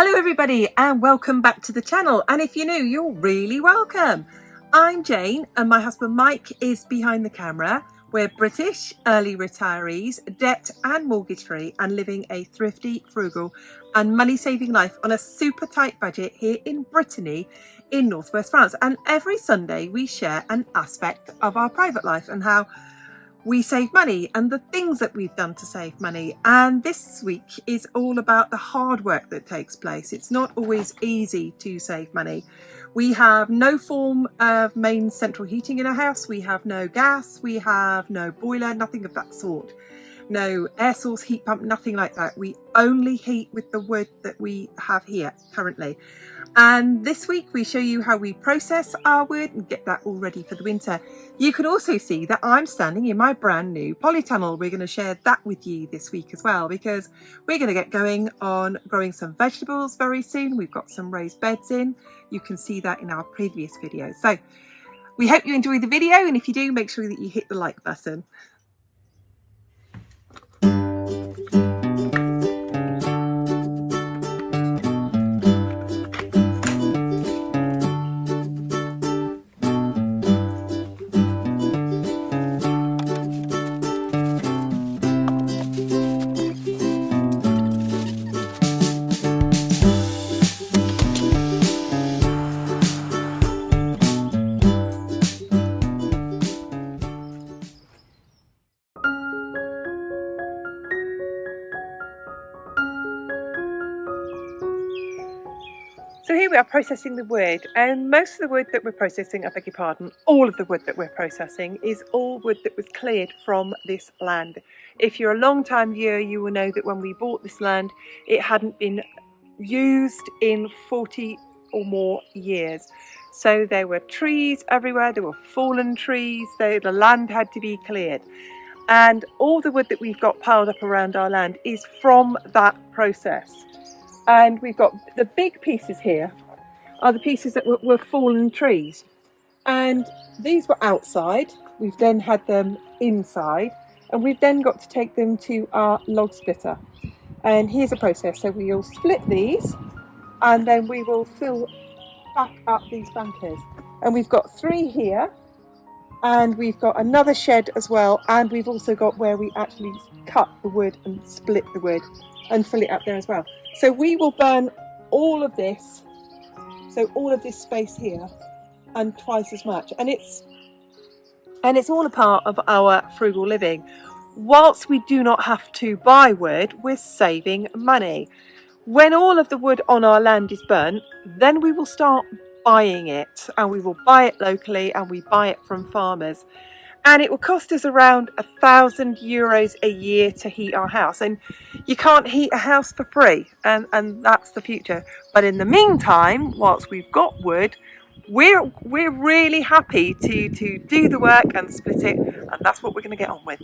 Hello everybody and welcome back to the channel, and if you're new, you're really welcome. I'm Jane and my husband Mike is behind the camera. We're British, early retirees, debt and mortgage free, and living a thrifty, frugal and money saving life on a super tight budget here in Brittany in northwest France. And every Sunday we share an aspect of our private life and how we save money and the things that we've done to save money. And this week is all about the hard work that takes place. It's not always easy to save money. We have no form of main central heating in our house. We have no gas, we have no boiler, nothing of that sort. No air source heat pump, nothing like that. We only heat with the wood that we have here currently. And this week we show you how we process our wood and get that all ready for the winter. You can also see that I'm standing in my brand new polytunnel. We're going to share that with you this week as well, because we're going to get going on growing some vegetables very soon. We've got some raised beds in. You can see that in our previous videos. So we hope you enjoy the video, and if you do, make sure that you hit the like button. So here we are processing the wood, and most of the wood that we're processing, I beg your pardon, all of the wood that we're processing is all wood that was cleared from this land. If you're a long time viewer, you will know that when we bought this land, it hadn't been used in 40 or more years. So there were trees everywhere, there were fallen trees, the land had to be cleared. And all the wood that we've got piled up around our land is from that process. And we've got the big pieces here are the pieces that were fallen trees. And these were outside. We've then had them inside. And we've then got to take them to our log splitter. And here's a process. So we'll split these and then we will fill back up these bankers. And we've got 3 here. And we've got another shed as well. And we've also got where we actually cut the wood and split the wood and fill it up there as well. So we will burn all of this, so all of this space here, and twice as much. And it's all a part of our frugal living. Whilst we do not have to buy wood, we're saving money. When all of the wood on our land is burnt, then we will start buying it, and we will buy it locally, and we buy it from farmers. And it will cost us around €1,000 a year to heat our house. And you can't heat a house for free, and that's the future. But in the meantime, whilst we've got wood, we're really happy to do the work and split it, and that's what we're going to get on with.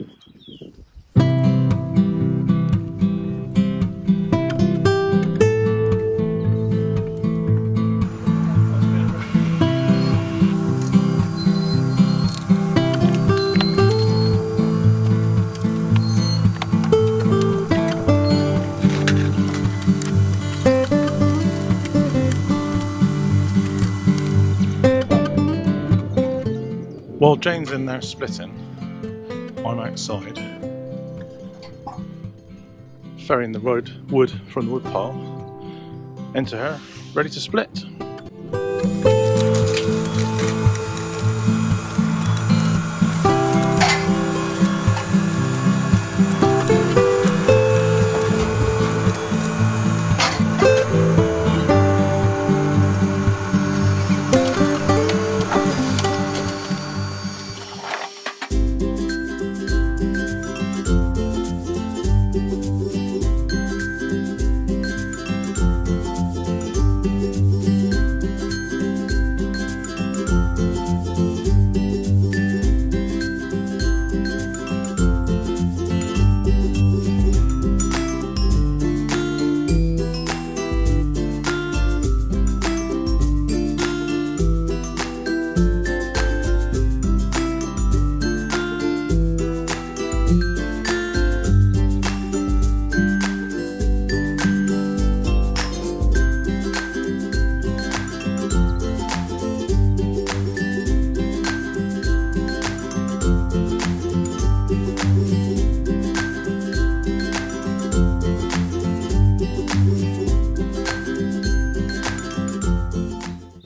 While Jane's in there splitting, I'm outside ferrying the wood from the wood pile into her, ready to split.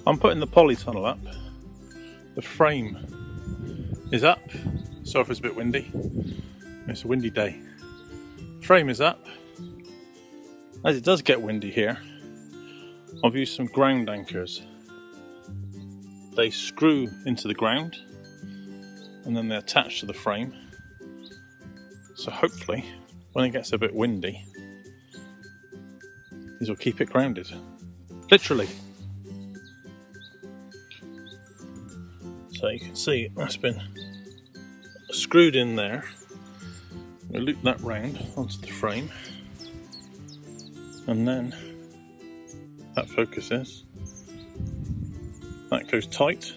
I'm putting the polytunnel up. The frame is up. Sorry if it's a bit windy. It's a windy day. Frame is up. As it does get windy here, I've used some ground anchors. They screw into the ground and then they're attached to the frame. So hopefully, when it gets a bit windy, these will keep it grounded. Literally. So you can see that's been screwed in there. I'm going to loop that round onto the frame, and then that focuses. That goes tight,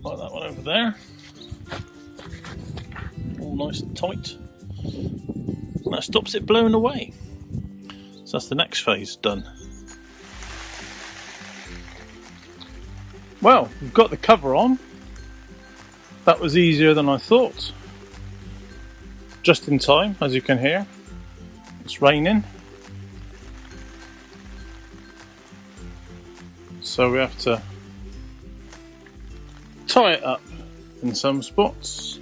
like that one over there. All nice and tight. And that stops it blowing away. So that's the next phase done. Well, we've got the cover on. That was easier than I thought. Just in time, as you can hear. It's raining. So we have to tie it up in some spots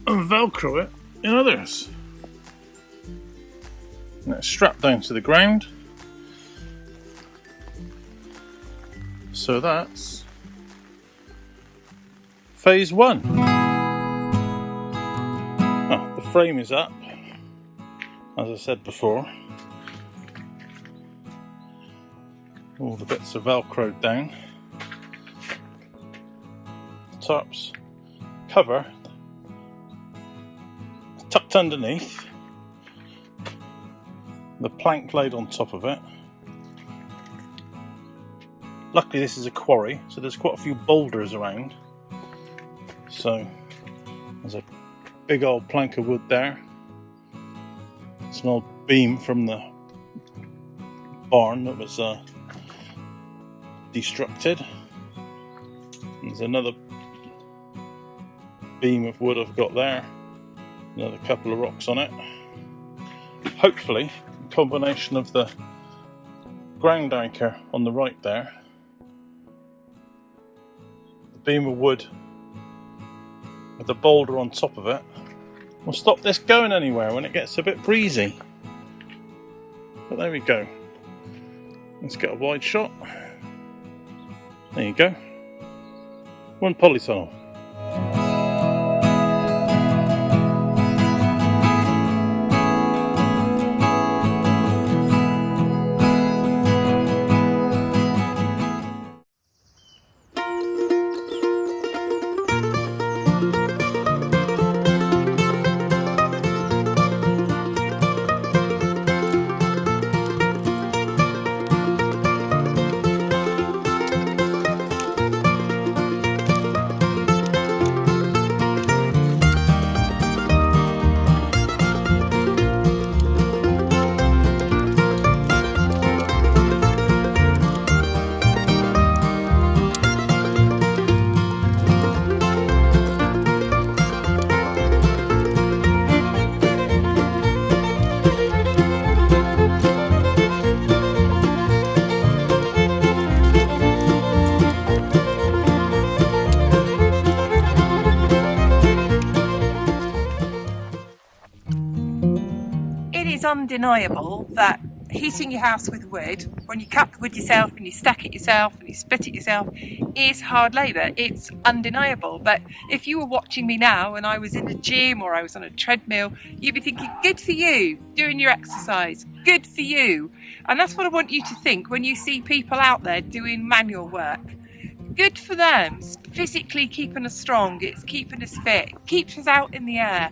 and Velcro it in others. And it's strapped down to the ground. So that's phase one. The frame is up, as I said before. All the bits are velcroed down. The top's cover tucked underneath. The plank laid on top of it. Luckily this is a quarry, so there's quite a few boulders around. So there's a big old plank of wood there. It's an old beam from the barn that was destructed. There's another beam of wood I've got there. Another couple of rocks on it. Hopefully, a combination of the ground anchor on the right there, the beam of wood with the boulder on top of it, will stop this going anywhere when it gets a bit breezy. But there we go. Let's get a wide shot. There you go. One polytunnel. Undeniable that heating your house with wood, when you cut the wood yourself and you stack it yourself and you split it yourself, is hard labour. It's undeniable. But if you were watching me now and I was in the gym or I was on a treadmill, you'd be thinking, good for you, doing your exercise, good for you. And that's what I want you to think when you see people out there doing manual work. Good for them. It's physically keeping us strong, it's keeping us fit, it keeps us out in the air.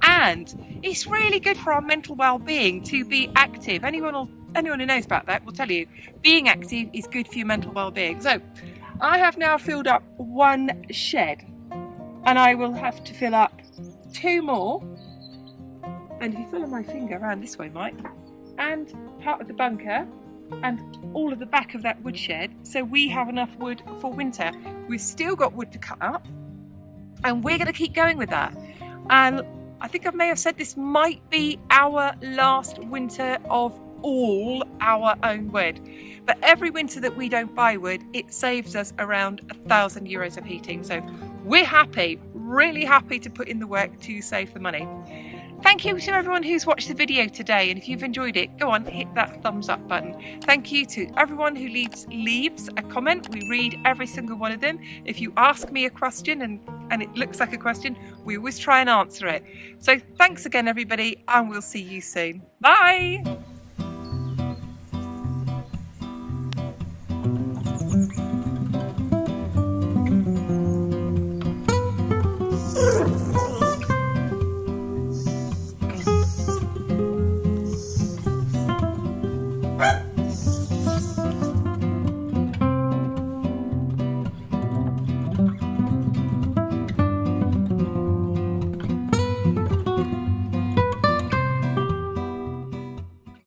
And it's really good for our mental well-being to be active. Anyone who knows about that will tell you being active is good for your mental well-being. So I have now filled up one shed and I will have to fill up two more. And if you follow my finger around this way, Mike, and part of the bunker and all of the back of that woodshed, so we have enough wood for winter. We've still got wood to cut up and we're going to keep going with that. And I think I may have said this might be our last winter of all our own wood. But every winter that we don't buy wood, it saves us around €1,000 of heating. So we're happy, really happy to put in the work to save the money. Thank you to everyone who's watched the video today, and if you've enjoyed it, go on, hit that thumbs up button. Thank you to everyone who leaves a comment. We read every single one of them. If you ask me a question and it looks like a question, we always try and answer it. So thanks again, everybody, and we'll see you soon. Bye!